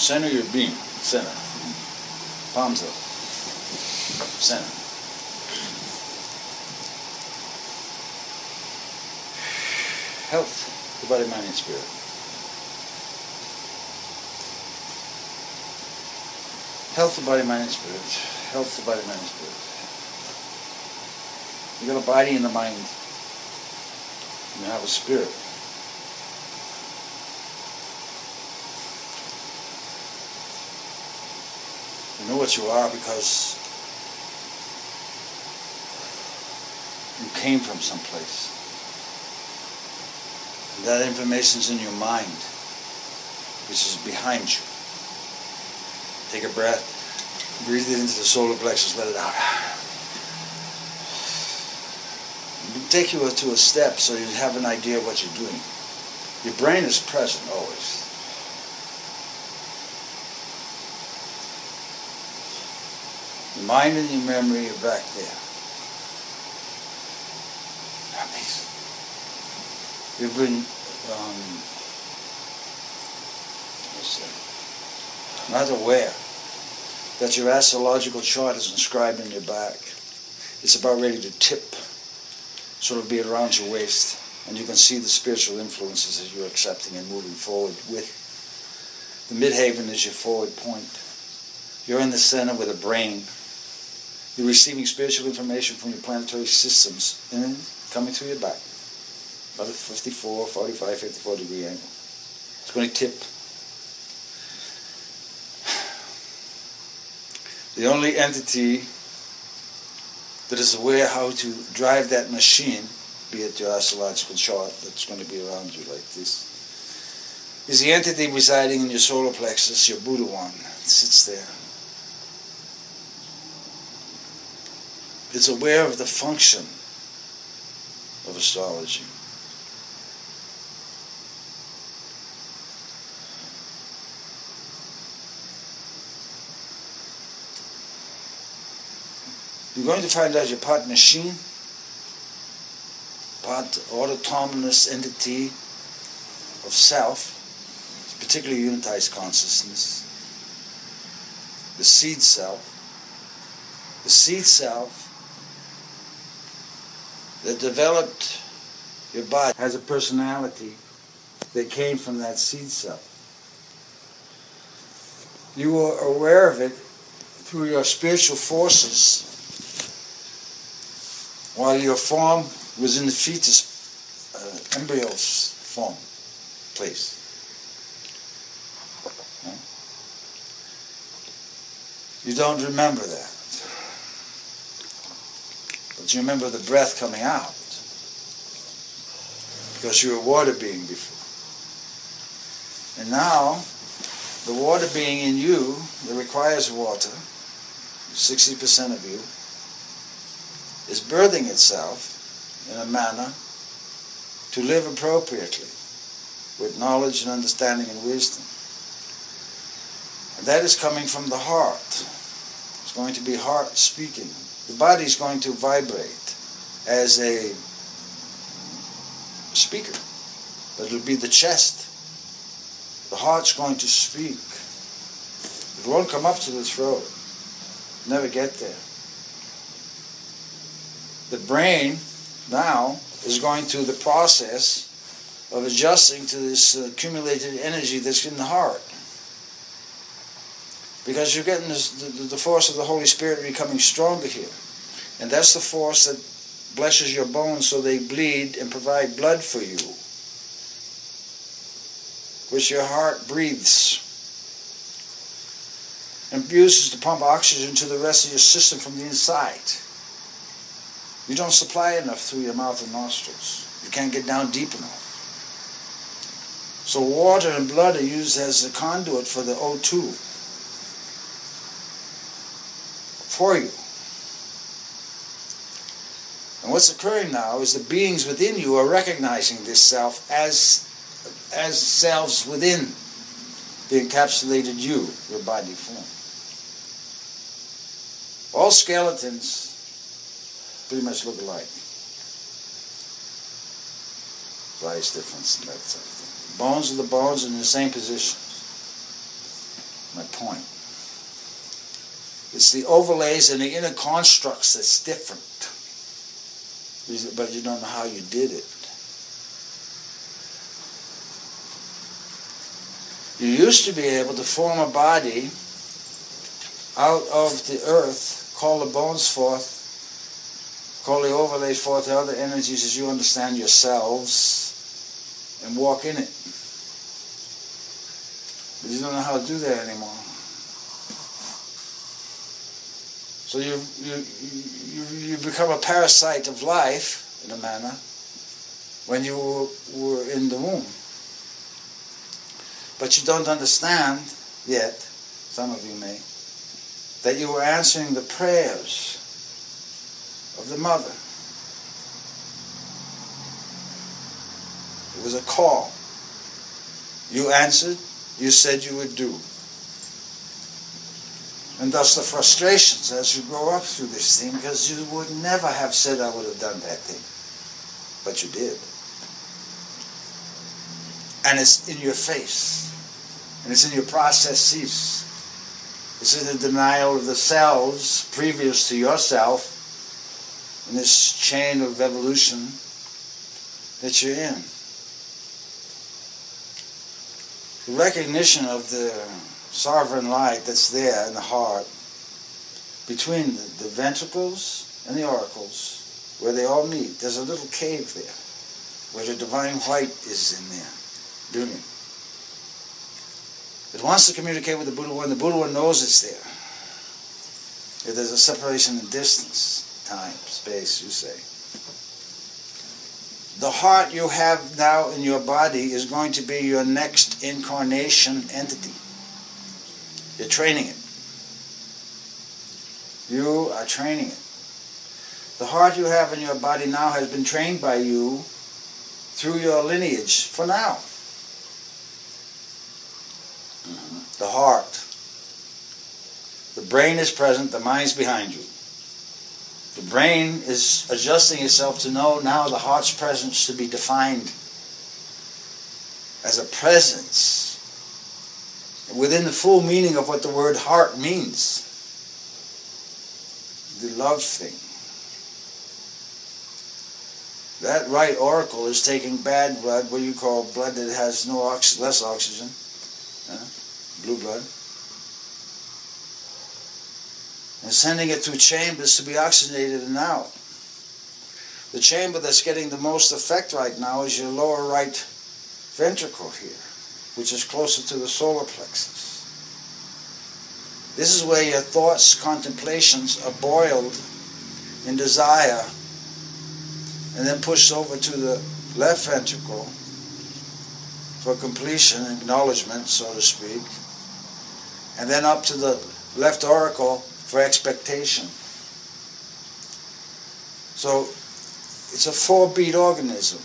Center your being. Center. Palms up. Center. Health, the body, mind, and spirit. Health, the body, mind, and spirit. Health, the body, mind, and spirit. You got a body and a mind. You have a spirit. You know what you are because you came from someplace. And that information's in your mind, which is behind you. Take a breath, breathe it into the solar plexus, let it out. It'll take you to a step so you have an idea of what you're doing. Your brain is present always. Your mind and your memory are back there. Amazing. You've been not aware that your astrological chart is inscribed in your back. It's about ready to tip, sort of be around your waist, and you can see the spiritual influences that you're accepting and moving forward with. The midhaven is your forward point. You're in the center with a brain. You're receiving spiritual information from your planetary systems and coming through your back. About a 54 degree angle. It's going to tip. The only entity that is aware how to drive that machine, be it your astrological chart that's going to be around you like this, is the entity residing in your solar plexus, your Buddha one. It sits there. It's aware of the function of astrology. You're going to find out your part machine, part autonomous entity of self, particularly unitized consciousness, the seed self. The seed self that developed your body has a personality that came from that seed self. You were aware of it through your spiritual forces while your form was in the fetus, embryo's form, place. You don't remember that. But you remember the breath coming out. Because you were a water being before. And now, the water being in you that requires water, 60% of you, is birthing itself in a manner to live appropriately with knowledge and understanding and wisdom. And that is coming from the heart. It's going to be heart speaking. The body is going to vibrate as a speaker, but it'll be the chest. The heart's going to speak. It won't come up to the throat. Never get there. The brain now is going through the process of adjusting to this accumulated energy that's in the heart. Because you're getting the force of the Holy Spirit becoming stronger here. And that's the force that blesses your bones so they bleed and provide blood for you, which your heart breathes and uses to pump oxygen to the rest of your system from the inside. You don't supply enough through your mouth and nostrils. You can't get down deep enough. So water and blood are used as a conduit for the O2 for you. And what's occurring now is the beings within you are recognizing this self as selves within the encapsulated you, your body form. All skeletons pretty much look alike. Size difference and that sort of thing. Bones are the bones in the same position. my point. It's the overlays and the inner constructs that's different. But you don't know how you did it. You used to be able to form a body out of the earth, call the bones forth, call the overlays forth, the other energies as you understand yourselves, and walk in it. But you don't know how to do that anymore. So you become a parasite of life, in a manner, when you were in the womb. But you don't understand yet, some of you may, that you were answering the prayers of the mother. It was a call. You answered, you said you would do. And thus the frustrations as you grow up through this thing, because you would never have said I would have done that thing. But you did. And it's in your face. And it's in your processes. It's in the denial of the selves previous to yourself in this chain of evolution that you're in. The recognition of the sovereign light that's there in the heart between the ventricles and the auricles, where they all meet. There's a little cave there where the divine white is in there, doing. It wants to communicate with the Buddha One. The Buddha One knows it's there. If there's a separation in distance, time, space, you say. The heart you have now in your body is going to be your next incarnation entity. You're training it. You are training it. The heart you have in your body now has been trained by you through your lineage for now. The heart. The brain is present, the mind's behind you. The brain is adjusting itself to know now the heart's presence to be defined as a presence within the full meaning of what the word heart means. The love thing. That right auricle is taking bad blood, what you call blood that has less oxygen, blue blood, and sending it through chambers to be oxygenated and out. The chamber that's getting the most effect right now is your lower right ventricle here, which is closer to the solar plexus. This is where your thoughts, contemplations are boiled in desire and then pushed over to the left ventricle for completion, acknowledgement, so to speak, and then up to the left auricle for expectation. So it's a 4-beat organism.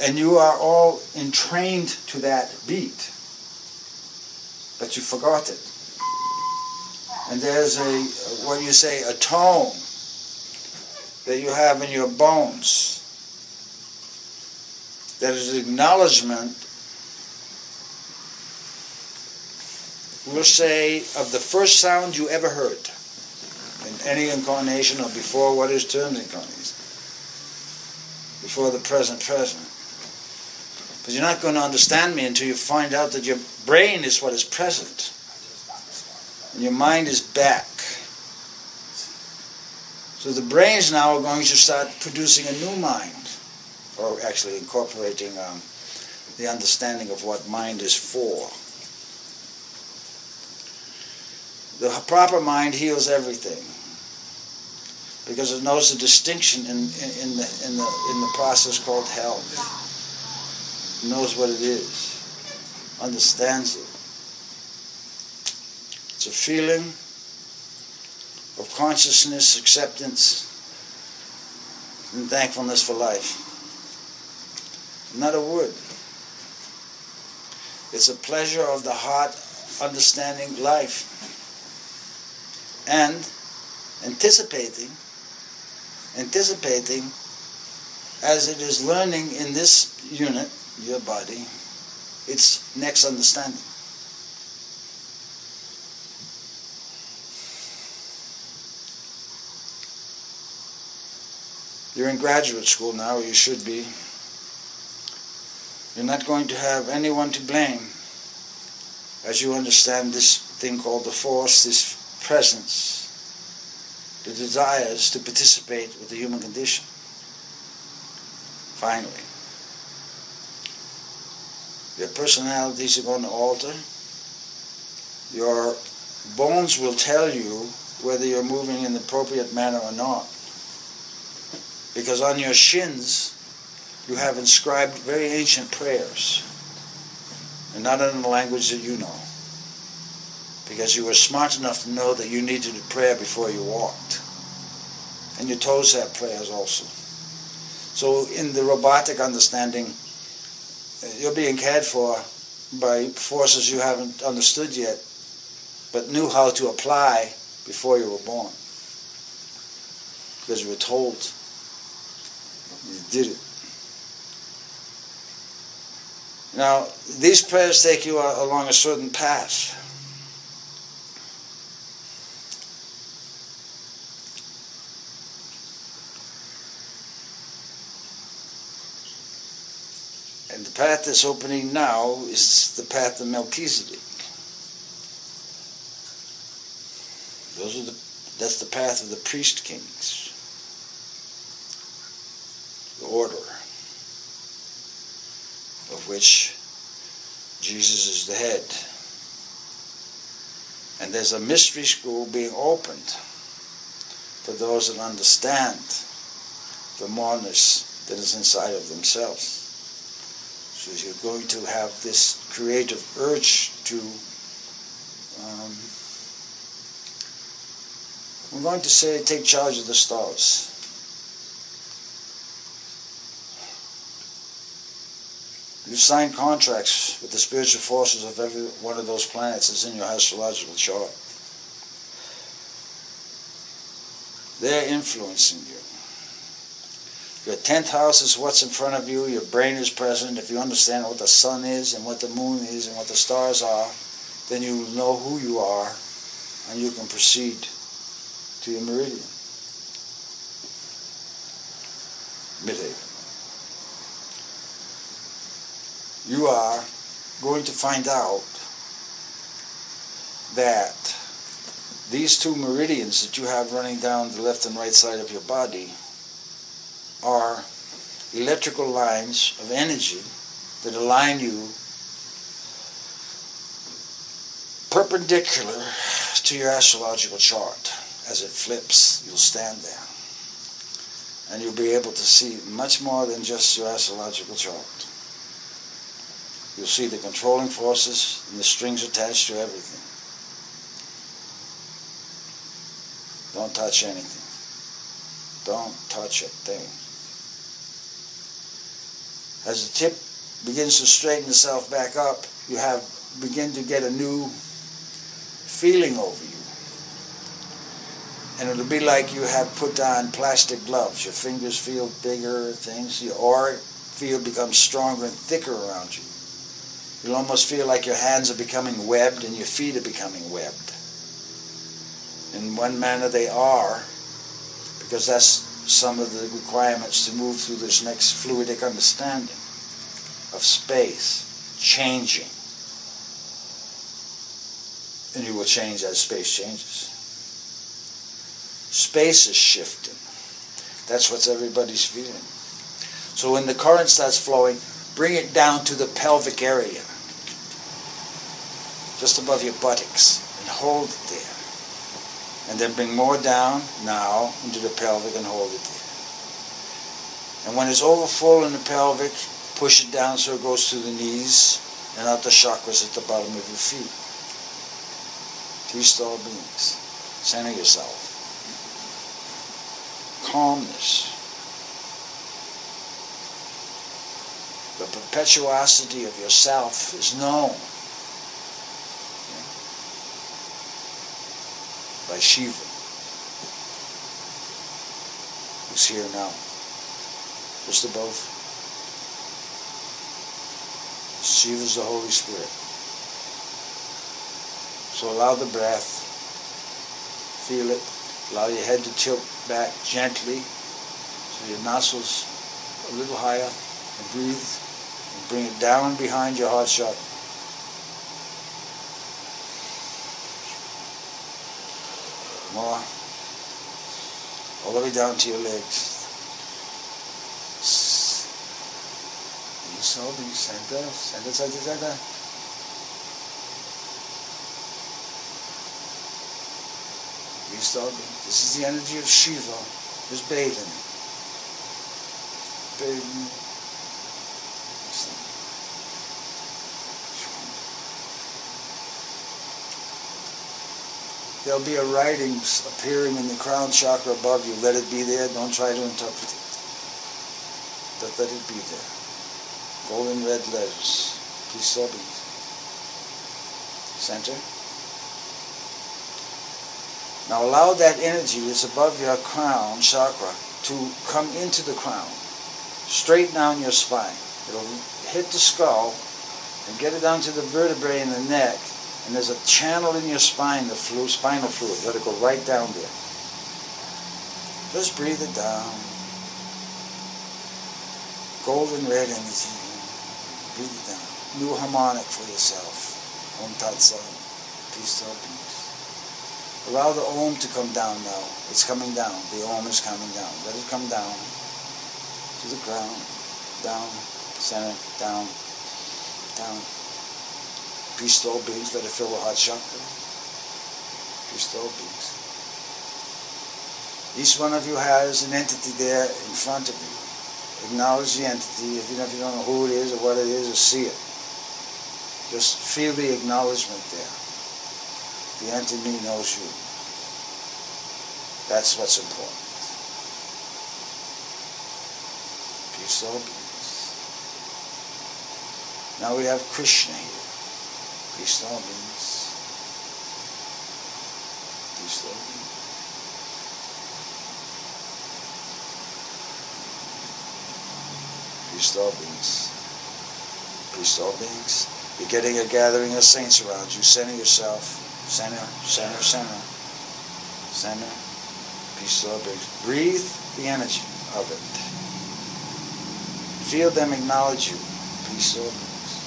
And you are all entrained to that beat. But you forgot it. And there's what you say, a tone that you have in your bones. That is acknowledgement, we'll say, of the first sound you ever heard in any incarnation or before what is termed incarnation. Before the present. But you're not going to understand me until you find out that your brain is what is present. And your mind is back. So the brains now are going to start producing a new mind. Or actually incorporating the understanding of what mind is for. The proper mind heals everything. Because it knows the distinction in the process called health. Knows what it is, understands it. It's a feeling of consciousness, acceptance, and thankfulness for life. Not a word. It's a pleasure of the heart understanding life and anticipating as it is learning in this unit, your body, its next understanding. You're in graduate school now, or you should be. You're not going to have anyone to blame as you understand this thing called the force, this presence, the desires to participate with the human condition. Finally, your personalities are going to alter. Your bones will tell you whether you're moving in the appropriate manner or not. Because on your shins, you have inscribed very ancient prayers, and not in the language that you know. Because you were smart enough to know that you needed a prayer before you walked. And your toes have prayers also. So in the robotic understanding, you're being cared for by forces you haven't understood yet, but knew how to apply before you were born. Because you were told. You did it. Now, these prayers take you along a certain path. And the path that's opening now is the path of Melchizedek. That's the path of the priest kings. The order of which Jesus is the head. And there's a mystery school being opened for those that understand the moreness that is inside of themselves. So you're going to have this creative urge to, I'm going to say, take charge of the stars. You've signed contracts with the spiritual forces of every one of those planets that's in your astrological chart. They're influencing you. Your 10th house is what's in front of you. Your brain is present. If you understand what the sun is and what the moon is and what the stars are, then you know who you are and you can proceed to your meridian. Midhaven. You are going to find out that these two meridians that you have running down the left and right side of your body are electrical lines of energy that align you perpendicular to your astrological chart. As it flips, you'll stand there. And you'll be able to see much more than just your astrological chart. You'll see the controlling forces and the strings attached to everything. Don't touch anything. Don't touch a thing. As the tip begins to straighten itself back up, you begin to get a new feeling over you. And it'll be like you have put on plastic gloves. Your fingers feel bigger, things. Your aura field becomes stronger and thicker around you. You'll almost feel like your hands are becoming webbed and your feet are becoming webbed. In one manner they are, because that's some of the requirements to move through this next fluidic understanding of space changing. And you will change as space changes. Space is shifting. That's what everybody's feeling. So when the current starts flowing, bring it down to the pelvic area, just above your buttocks, and hold it there. And then bring more down now into the pelvic and hold it there. And when it's overfull in the pelvic, push it down so it goes to the knees and out the chakras at the bottom of your feet. Two-star beings. Center yourself. Calmness. The perpetuosity of yourself is known by Shiva, who's here now, just above. Shiva's the Holy Spirit. So allow the breath, feel it, allow your head to tilt back gently, so So your nostrils a little higher, and breathe, and bring it down behind your heart chakra. More. All the way down to your legs. So be center, center, center, center. This is the energy of Shiva, just bathing. Bathing. There'll be a writing appearing in the crown chakra above you. Let it be there. Don't try to interpret it. But let it be there. Golden red letters. Peace, love, center. Now allow that energy that's above your crown chakra to come into the crown. Straight down your spine. It'll hit the skull and get it down to the vertebrae in the neck. And there's a channel in your spine, the spinal fluid. Let it go right down there. Just breathe it down. Golden red energy. Breathe it down. New harmonic for yourself. Om Tat Sat. Peace, love, peace. Allow the Om to come down now. It's coming down. The Om is coming down. Let it come down to the ground. Down. Center. Down. Down. Peace to all beings. Let it fill the heart chakra. Peace to all beings. Each one of you has an entity there in front of you. Acknowledge the entity, even if you don't know who it is or what it is or see it. Just feel the acknowledgement there. The entity knows you. That's what's important. Peace, all beings. Now we have Krishna here. Peace, all beings. Peace, all beings. Peace to all beings. Peace to all beings. You're getting a gathering of saints around you. Center yourself. Center, center, center. Center. Peace to all beings. Breathe the energy of it. Feel them acknowledge you. Peace to all beings.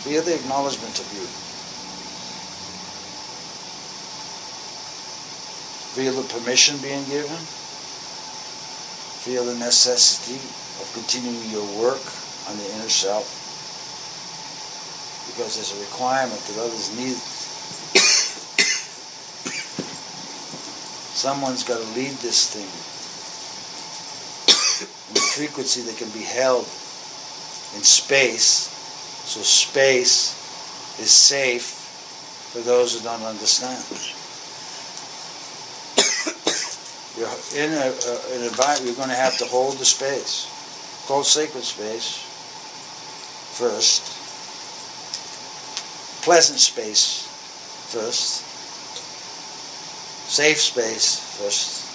Feel the acknowledgement of you. Feel the permission being given. Feel the necessity of continuing your work on the inner self, because there's a requirement that others need. Someone's got to lead this thing in a frequency that can be held in space, so space is safe for those who don't understand. You're in an environment, you're going to have to hold the space. Called sacred space first, pleasant space first, safe space first,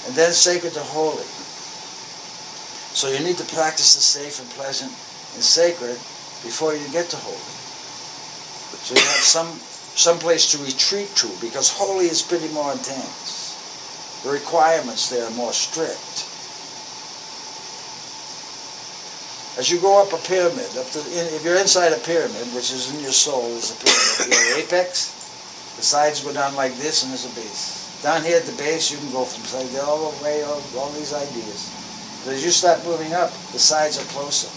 and then sacred to holy. So you need to practice the safe and pleasant and sacred before you get to holy. So you have some place to retreat to, because holy is pretty more intense. The requirements there are more strict. As you go up a pyramid, if you're inside a pyramid, which is in your soul, is a pyramid. You're the apex, the sides go down like this, and there's a base. Down here at the base, you can go from side all the way, all these ideas. But as you start moving up, the sides are closer.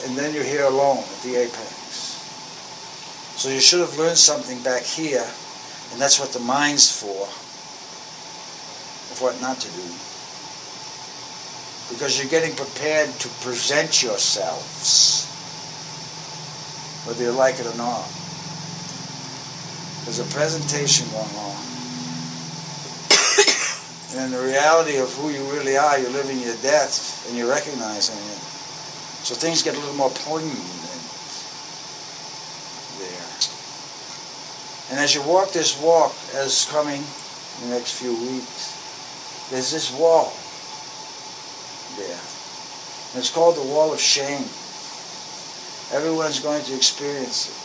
And then you're here alone at the apex. So you should have learned something back here, and that's what the mind's for, of what not to do. Because you're getting prepared to present yourselves, whether you like it or not. There's a presentation going on. And in the reality of who you really are, you're living your death, and you're recognizing it. So things get a little more poignant there. And as you walk this walk, as coming in the next few weeks, there's this wall there. And it's called the wall of shame. Everyone's going to experience it.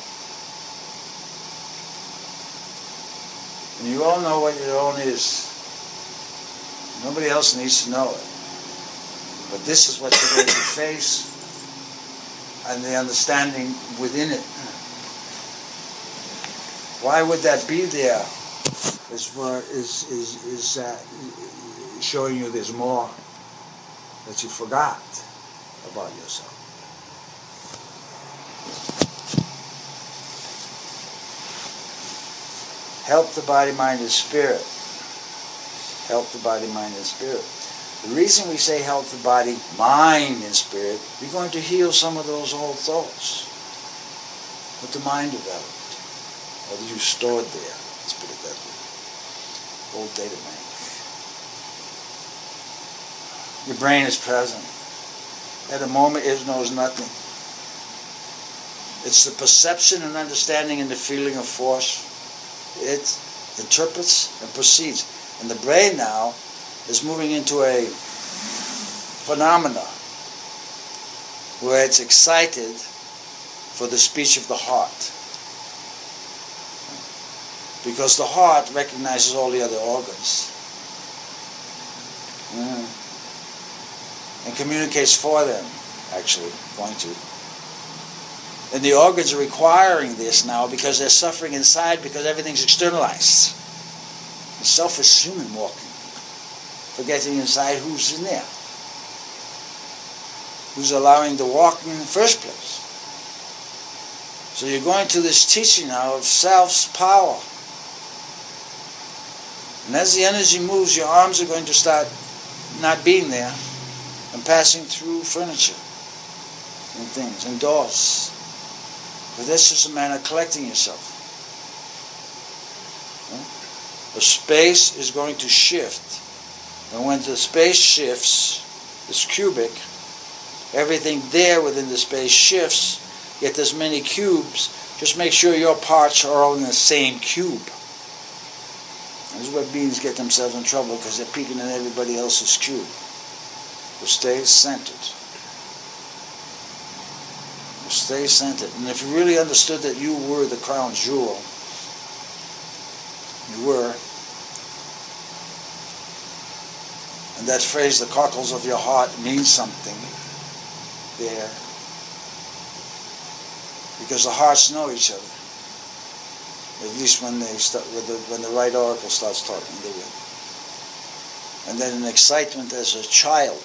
And you all know what your own is. Nobody else needs to know it. But this is what you're going to face, and the understanding within it. Why would that be there? Is showing you there's more that you forgot about yourself. Help the body, mind, and spirit. Help the body, mind, and spirit. The reason we say help the body, mind, and spirit, we're going to heal some of those old thoughts that the mind developed, or that you stored there. Let's put it that way. Old data bank. Your brain is present. At a moment, it knows nothing. It's the perception and understanding and the feeling of force. It interprets and perceives. And the brain now is moving into a phenomena where it's excited for the speech of the heart. Because the heart recognizes all the other organs. And communicates for them, actually, going to. And the organs are requiring this now because they're suffering inside because everything's externalized. The selfish human walking, forgetting inside who's in there. Who's allowing the walking in the first place. So you're going to this teaching now of self's power. And as the energy moves, your arms are going to start not being there and passing through furniture and things and doors. But that's just a matter of collecting yourself. The space is going to shift. And when the space shifts, it's cubic, everything there within the space shifts, yet there's many cubes. Just make sure your parts are all in the same cube. This is where beings get themselves in trouble because they're peeking in everybody else's cube. So stay centered. Stay centered. And if you really understood that you were the crown jewel, you were, and that phrase, the cockles of your heart, means something there. Because the hearts know each other. At least when they start, when the right oracle starts talking, they will. And then an excitement as a child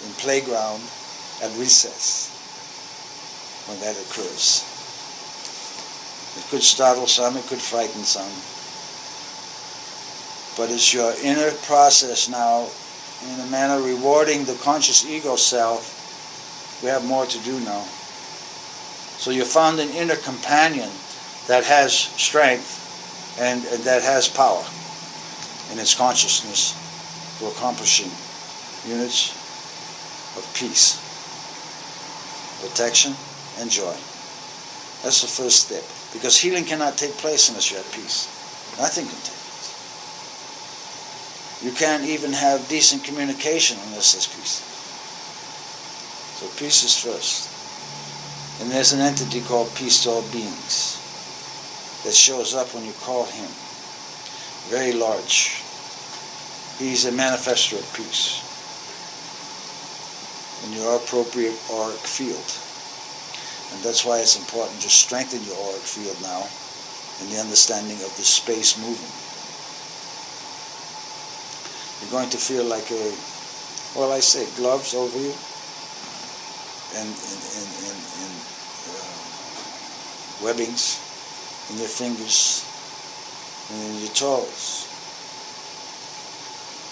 in playground at recess, when that occurs. It could startle some, it could frighten some. But it's your inner process now, in a manner rewarding the conscious ego self. We have more to do now. So you found an inner companion that has strength and that has power in its consciousness for accomplishing units of peace, protection, and joy. That's the first step. Because healing cannot take place unless you have peace. Nothing can take place. You can't even have decent communication unless there's peace. So peace is first. And there's an entity called Peace to All Beings that shows up when you call him. Very large. He's a manifester of peace in your appropriate auric field. And that's why it's important to strengthen your auric field now in the understanding of the space moving. You're going to feel like gloves over you and webbings in your fingers and in your toes.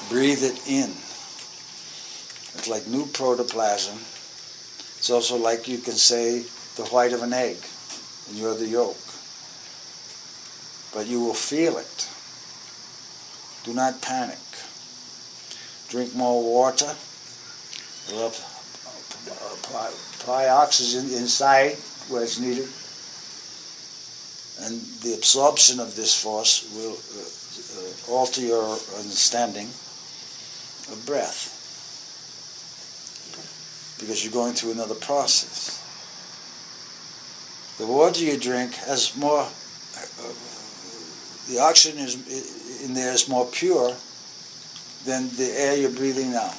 Breathe it in. It's like new protoplasm. It's also like you can say the white of an egg, and you're the yolk. But you will feel it. Do not panic. Drink more water. Apply oxygen inside where it's needed. And the absorption of this force will alter your understanding of breath. Because you're going through another process. The water you drink has more, the oxygen in there is more pure than the air you're breathing now.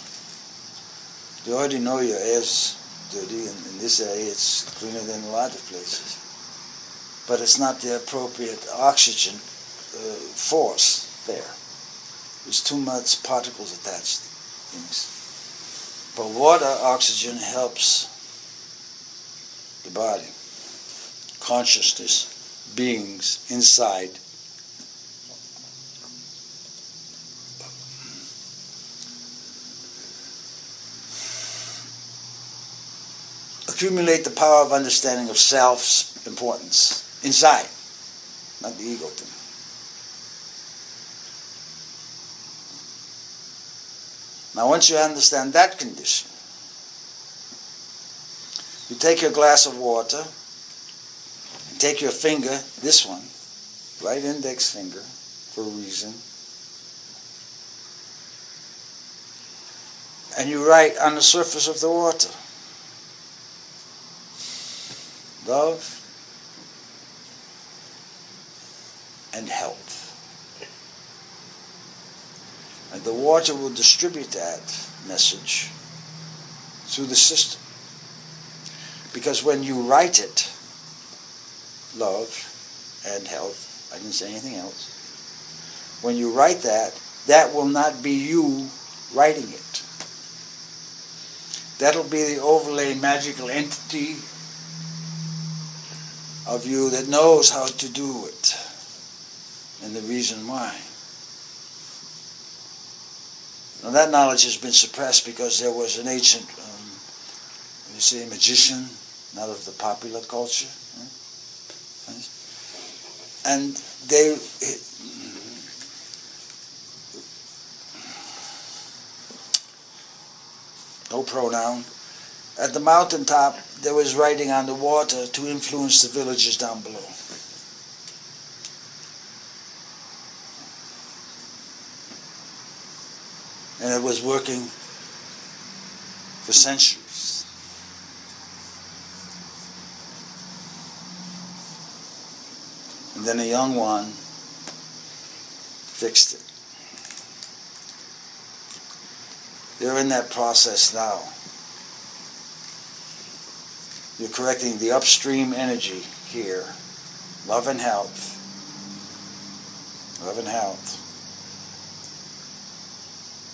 You already know your air's dirty, and in this area it's cleaner than a lot of places. But it's not the appropriate oxygen force there. There's too much particles attached to things. But water oxygen helps the body, consciousness, beings inside. Accumulate the power of understanding of self's importance inside, not the ego thing. Now once you understand that condition, you take your glass of water and take your finger, this one, right index finger, for a reason, and you write on the surface of the water, love and health. And the water will distribute that message through the system. Because when you write it, love and health, I didn't say anything else. When you write that, that will not be you writing it. That'll be the overlay magical entity of you that knows how to do it and the reason why. Now that knowledge has been suppressed because there was an ancient, you say, magician, not of the popular culture, and they, no pronoun, at the mountaintop there was writing on the water to influence the villages down below. And it was working for centuries. And then a young one fixed it. They're in that process now. You're correcting the upstream energy here. Love and health. Love and health.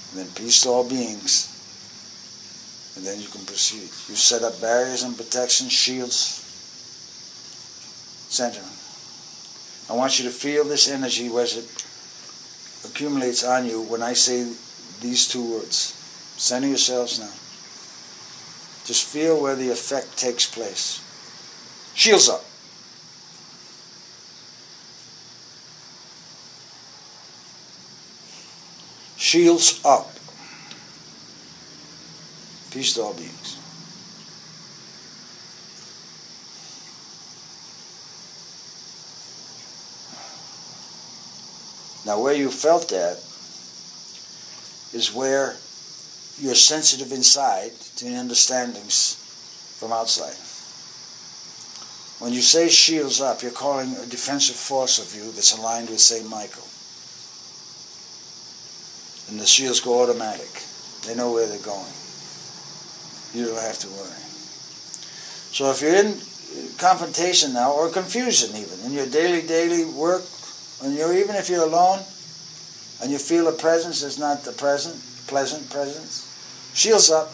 And then peace to all beings. And then you can proceed. You set up barriers and protection, shields. Center. I want you to feel this energy as it accumulates on you when I say these two words. Center yourselves now. Just feel where the effect takes place. Shields up. Shields up. Peace to all beings. Now where you felt that is where you're sensitive inside to the understandings from outside. When you say shields up, you're calling a defensive force of you that's aligned with St. Michael. And the shields go automatic. They know where they're going. You don't have to worry. So if you're in confrontation now, or confusion even, in your daily work, even if you're alone, and you feel a presence that's not the pleasant presence, shields up,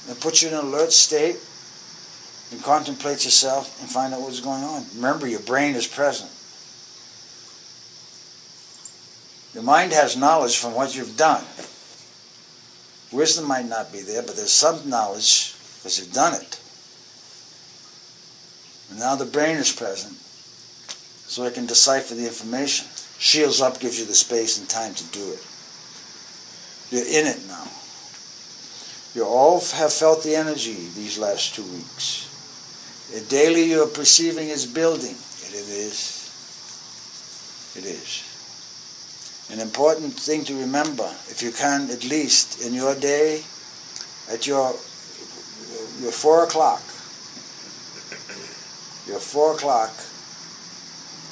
and put you in an alert state, and contemplate yourself and find out what's going on. Remember, your brain is present. Your mind has knowledge from what you've done. Wisdom might not be there, but there's some knowledge because you've done it. And now the brain is present, so it can decipher the information. Shields up gives you the space and time to do it. You're in it now. You all have felt the energy these last 2 weeks. Daily you're perceiving it's building. And it is. It is. An important thing to remember, if you can, at least in your day, at your 4 o'clock,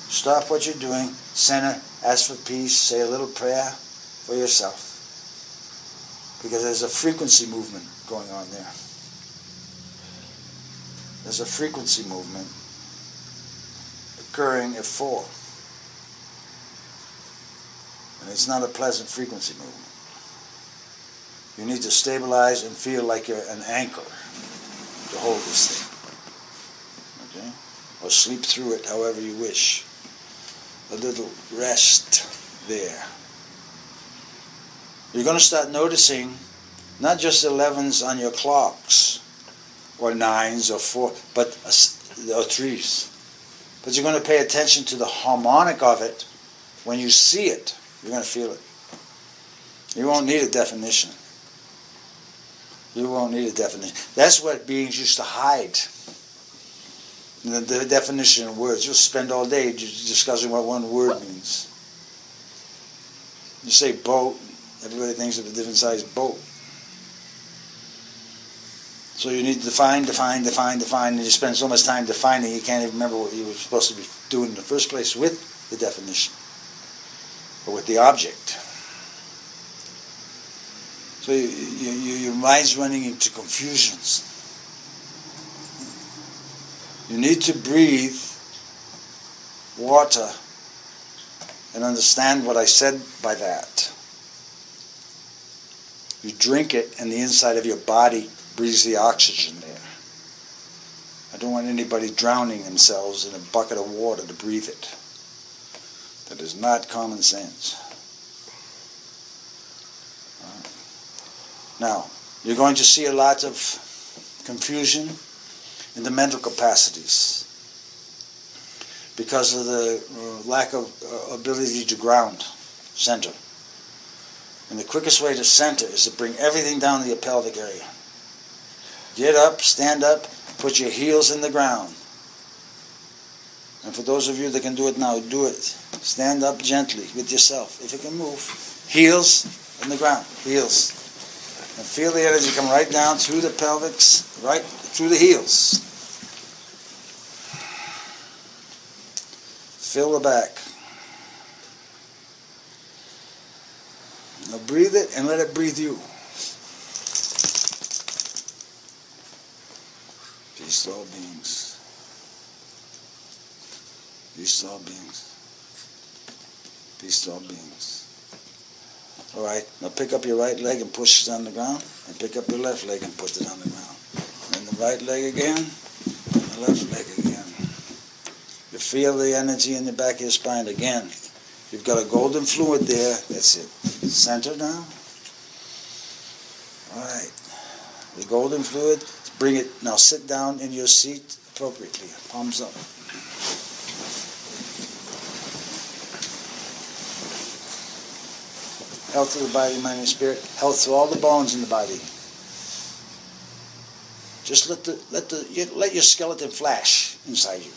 stop what you're doing, center, ask for peace, say a little prayer, for yourself. Because there's a frequency movement going on there. There's a frequency movement occurring at 4. And it's not a pleasant frequency movement. You need to stabilize and feel like you're an anchor to hold this thing. Okay? Or sleep through it however you wish. A little rest there. You're going to start noticing not just 11s on your clocks, or 9s or 4, but or 3s. But you're going to pay attention to the harmonic of it. When you see it, you're going to feel it. You won't need a definition. You won't need a definition. That's what beings used to hide. The definition of words. You'll spend all day discussing what one word means. You say boat, everybody thinks of a different size boat. So you need to define, and you spend so much time defining you can't even remember what you were supposed to be doing in the first place with the definition, or with the object. So your mind's running into confusions. You need to breathe water and understand what I said by that. You drink it, and the inside of your body breathes the oxygen there. I don't want anybody drowning themselves in a bucket of water to breathe it. That is not common sense. Now, you're going to see a lot of confusion in the mental capacities because of the lack of ability to ground, center. And the quickest way to center is to bring everything down to your pelvic area. Get up, stand up, put your heels in the ground. And for those of you that can do it now, do it. Stand up gently with yourself, if you can move. Heels in the ground, heels. And feel the energy come right down through the pelvics, right through the heels. Fill the back. Now breathe it and let it breathe you. Peace to all beings. Peace to all beings. Peace to all beings. All right, now pick up your right leg and push it on the ground, and pick up your left leg and put it on the ground. And the right leg again, and the left leg again. You feel the energy in the back of your spine again. You've got a golden fluid there. That's it. Center now. All right. The golden fluid. Bring it. Now sit down in your seat appropriately. Palms up. Health to the body, mind, and spirit. Health to all the bones in the body. Just let your skeleton flash inside you.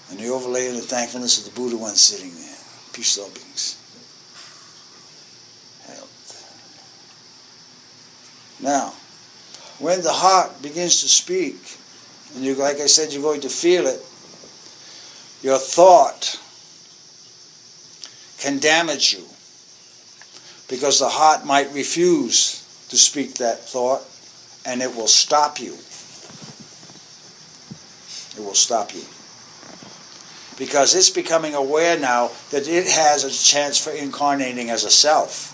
And the overlay and the thankfulness of the Buddha one sitting there. Peace to all beings. Health. Now, when the heart begins to speak, and you, like I said, you're going to feel it, your thought can damage you. Because the heart might refuse to speak that thought, and it will stop you. It will stop you. Because it's becoming aware now that it has a chance for incarnating as a self.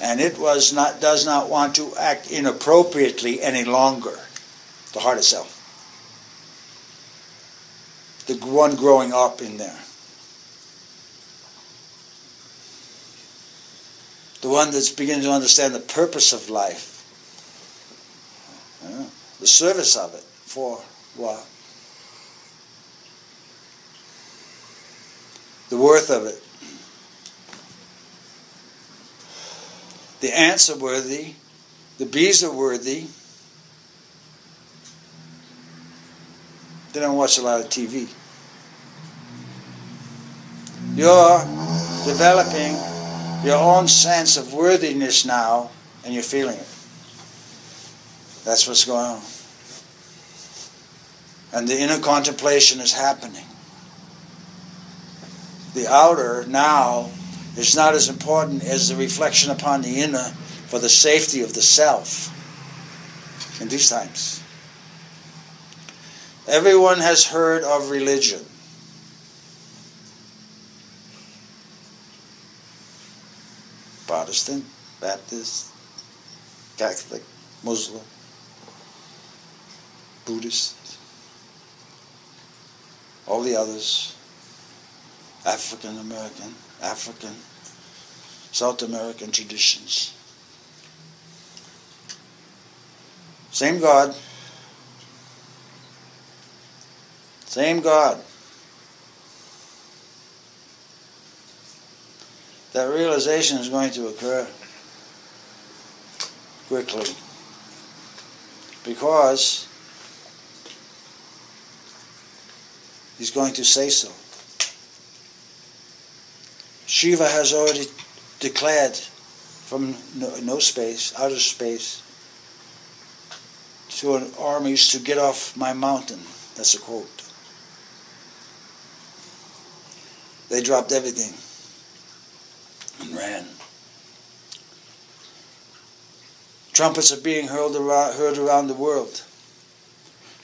And it does not want to act inappropriately any longer. The heart itself. The one growing up in there. The one that's beginning to understand the purpose of life. The service of it. For what? The worth of it. The ants are worthy. The bees are worthy. They don't watch a lot of TV. You're developing your own sense of worthiness now, and you're feeling it. That's what's going on. And the inner contemplation is happening. The outer now is not as important as the reflection upon the inner for the safety of the self in these times. Everyone has heard of religion. Protestant, Baptist, Catholic, Muslim, Buddhist, all the others, African American, African, South American traditions. Same God. Same God. That realization is going to occur quickly because he's going to say so. Shiva has already declared from no space, outer space, to an armies to get off my mountain. That's a quote. They dropped everything and ran. Trumpets are being heard around the world.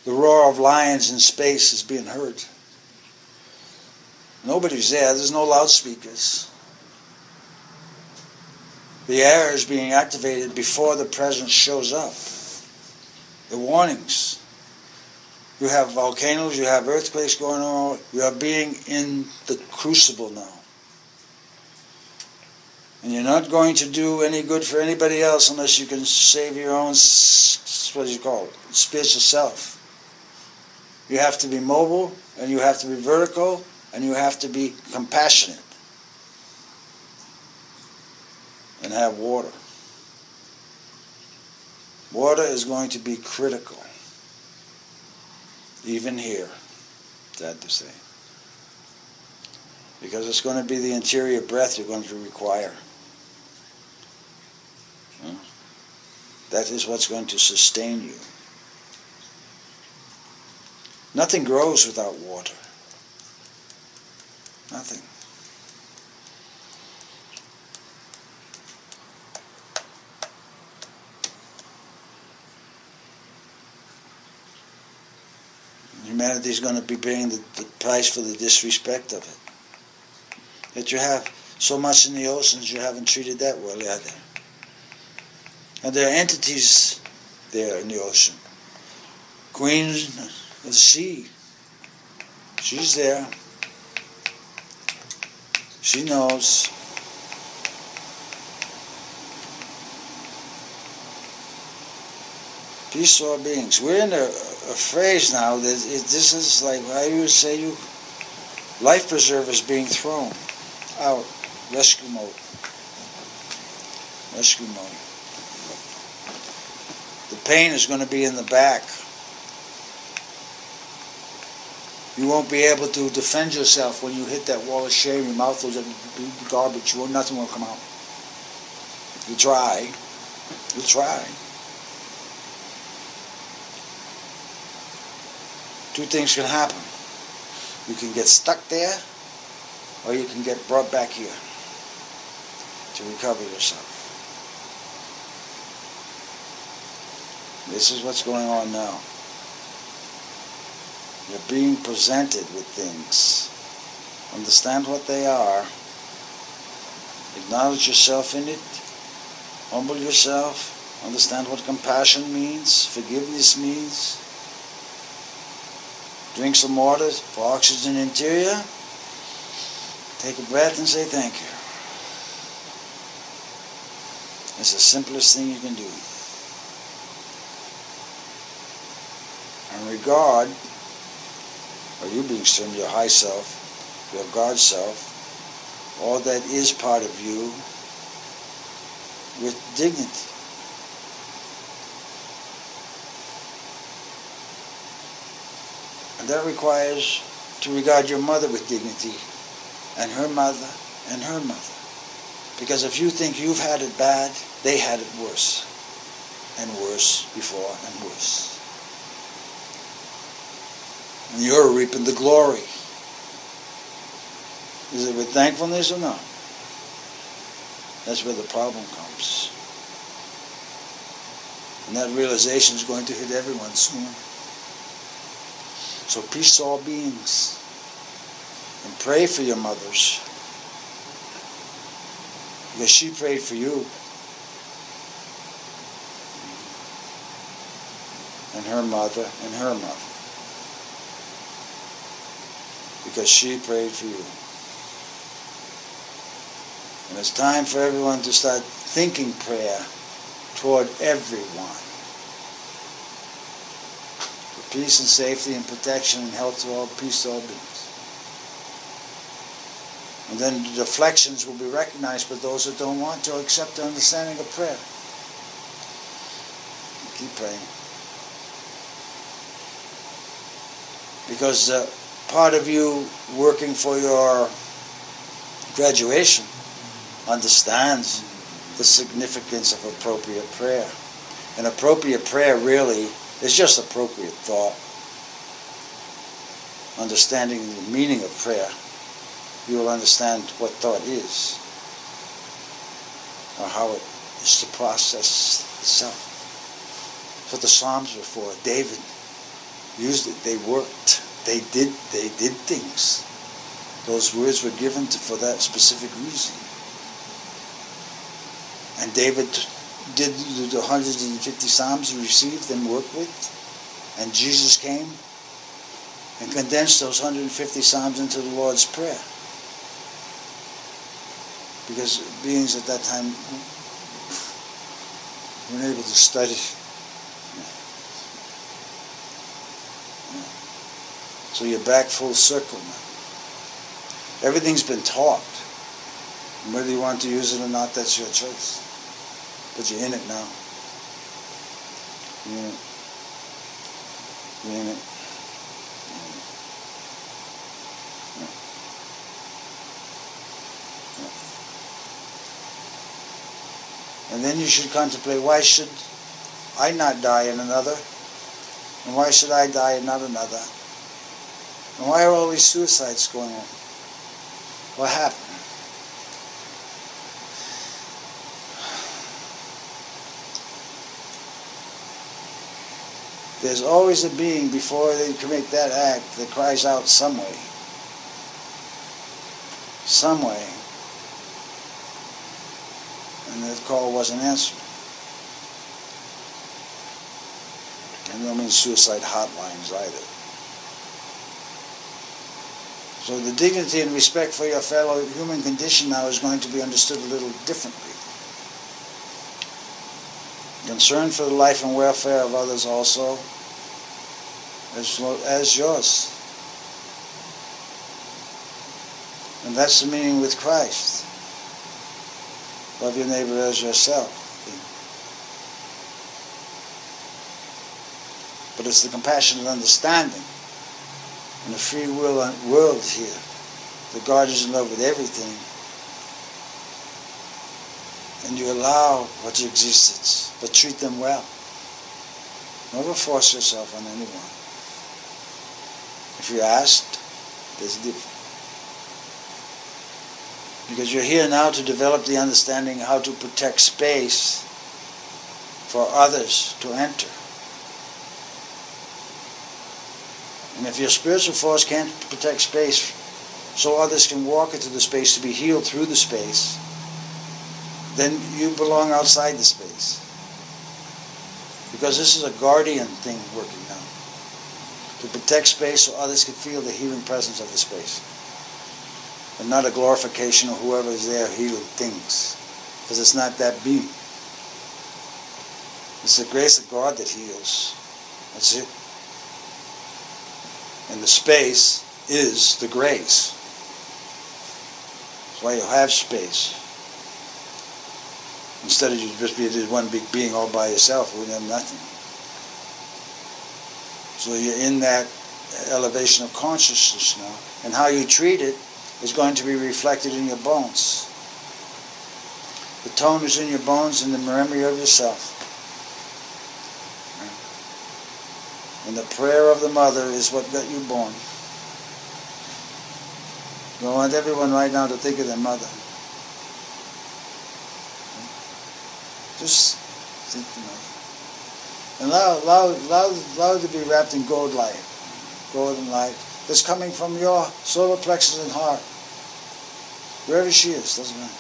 The roar of lions in space is being heard. Nobody's there. There's no loudspeakers. The air is being activated before the presence shows up. The warnings. You have volcanoes, you have earthquakes going on. You are being in the crucible now. And you're not going to do any good for anybody else unless you can save your own, what do you call it, spiritual self. You have to be mobile, and you have to be vertical, and you have to be compassionate. And have water. Water is going to be critical. Even here, sad to say. Because it's going to be the interior breath you're going to require. That is what's going to sustain you. Nothing grows without water. Nothing. Humanity is going to be paying the price for the disrespect of it. That you have so much in the oceans you haven't treated that well either. And there are entities there in the ocean. Queen of the sea. She's there. She knows. Peace to all beings. We're in a phrase now that this is like, I would say, life preservers being thrown out. Rescue mode. Rescue mode. The pain is going to be in the back. You won't be able to defend yourself when you hit that wall of shame. Your mouth will be garbage. Nothing will come out. You try. You try. Two things can happen. You can get stuck there, or you can get brought back here to recover yourself. This is what's going on now. You're being presented with things. Understand what they are. Acknowledge yourself in it. Humble yourself. Understand what compassion means, forgiveness means. Drink some water for oxygen interior. Take a breath and say thank you. It's the simplest thing you can do. And regard, or you being certain, your high self, your God self, all that is part of you, with dignity. And that requires to regard your mother with dignity, and her mother, and her mother. Because if you think you've had it bad, they had it worse, and worse before, and worse. And you're reaping the glory. Is it with thankfulness or not? That's where the problem comes. And that realization is going to hit everyone soon. So peace to all beings. And pray for your mothers. Because she prayed for you. And her mother and her mother. Because she prayed for you. And it's time for everyone to start thinking prayer toward everyone. For peace and safety and protection and health to all, peace to all beings. And then the deflections will be recognized by those that don't want to accept the understanding of prayer. Keep praying. Because part of you working for your graduation understands the significance of appropriate prayer. And appropriate prayer really is just appropriate thought. Understanding the meaning of prayer, you will understand what thought is, or how it is to process itself. That's what the Psalms were for. David used it. They worked. They did things. Those words were given for that specific reason. And David did the 150 Psalms he received and worked with. And Jesus came and condensed those 150 Psalms into the Lord's Prayer. Because beings at that time weren't able to study. So you're back full circle now. Everything's been taught. And whether you want to use it or not, that's your choice. But you're in it now. You're in it. You're in it. And then you should contemplate, why should I not die in another? And why should I die and not another? And why are all these suicides going on? What happened? There's always a being before they commit that act that cries out some way. Some way. And that call wasn't answered. And I don't mean suicide hotlines either. So the dignity and respect for your fellow human condition now is going to be understood a little differently. Concern for the life and welfare of others also, as yours. And that's the meaning with Christ. Love your neighbor as yourself. But it's the compassionate understanding in the free world here that God is in love with everything. And you allow what exists, but treat them well. Never force yourself on anyone. If you're asked, there's a difference. Because you're here now to develop the understanding how to protect space for others to enter. And if your spiritual force can't protect space so others can walk into the space to be healed through the space, then you belong outside the space. Because this is a guardian thing working now. To protect space so others can feel the healing presence of the space. And not a glorification of whoever is there healing things. Because it's not that being. It's the grace of God that heals. That's it. And the space is the grace. That's why you have space. Instead of you just be one big being all by yourself, you wouldn't have nothing. So you're in that elevation of consciousness now. And how you treat it is going to be reflected in your bones. The tone is in your bones and the memory of yourself. And the prayer of the mother is what got you born. I want everyone right now to think of their mother. Just think of the mother. And allow it to be wrapped in gold light. Golden light. That's coming from your solar plexus and heart. Wherever she is, doesn't matter.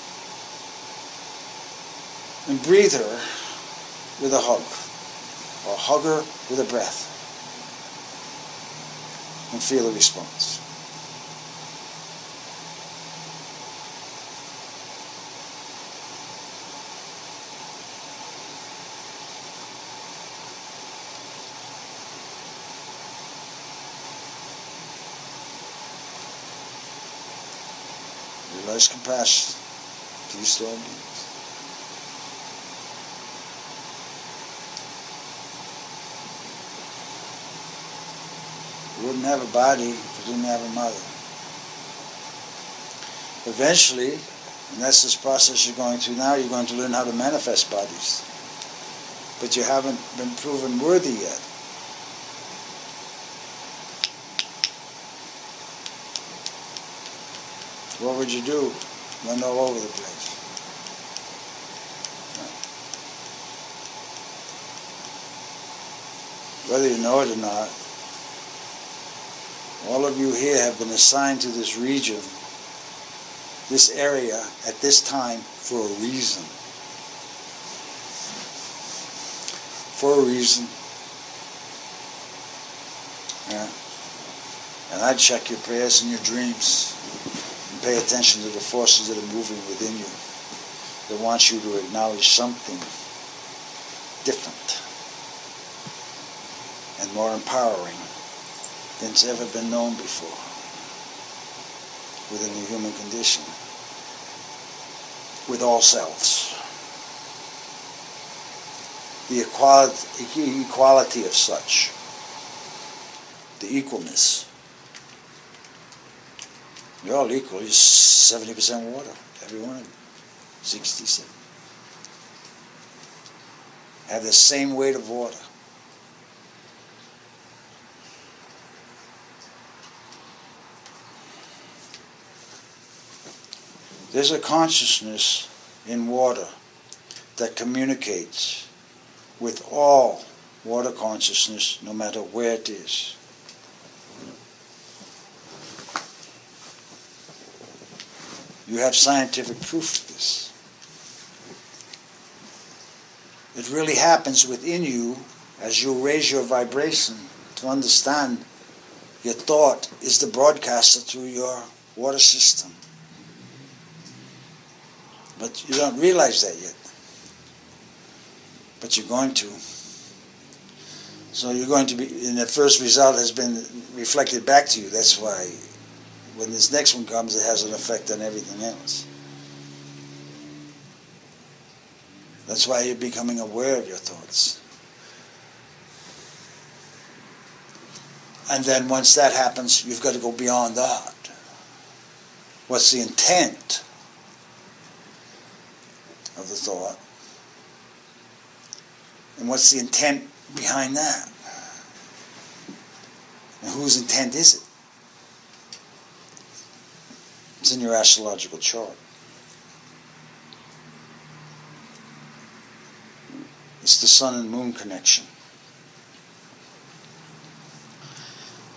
And breathe her with a hug. Or hug her with a breath. And feel the response. Realize compassion. Peace to all beings. You wouldn't have a body if you didn't have a mother. Eventually, and that's this process you're going through now, you're going to learn how to manifest bodies. But you haven't been proven worthy yet. What would you do? Run all over the place. Whether you know it or not, all of you here have been assigned to this region, this area, at this time, for a reason. For a reason. Yeah. And I'd check your prayers and your dreams. And pay attention to the forces that are moving within you. That want you to acknowledge something different and more empowering than's ever been known before within the human condition, with all selves. The equality of such, the equalness. You're all equal. You're 70% water, every one of you. 67. Have the same weight of water. There's a consciousness in water that communicates with all water consciousness, no matter where it is. You have scientific proof of this. It really happens within you as you raise your vibration to understand your thought is the broadcaster through your water system. But you don't realize that yet. But you're going to. So you're going to be, and the first result has been reflected back to you. That's why when this next one comes, it has an effect on everything else. That's why you're becoming aware of your thoughts. And then once that happens, you've got to go beyond that. What's the intent of the thought? And what's the intent behind that? And whose intent is it? It's in your astrological chart. It's the sun and moon connection.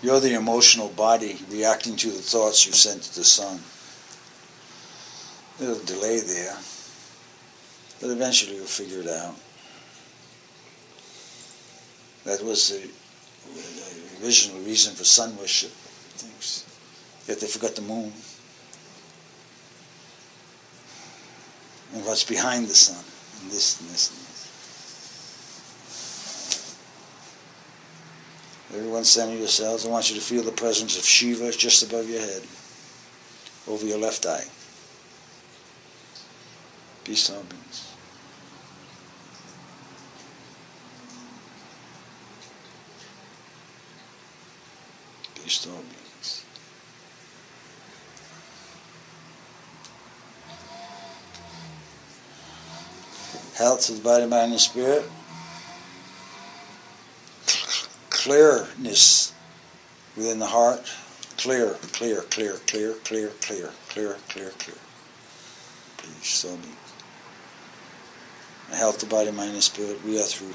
You're the emotional body reacting to the thoughts you've sent to the sun. There's a delay there, but eventually you'll figure it out. That was the original reason for sun worship. Things. Yet they forgot the moon. And what's behind the sun. And this and this and this. Everyone center yourselves. I want you to feel the presence of Shiva just above your head. Over your left eye. Peace to all beings. Peace to all beings. Health to the body, mind, and spirit. clearness within the heart. Clear, clear, clear, clear, clear, clear, clear, clear, clear. Peace, so be. Health to body, mind, and spirit. We are through.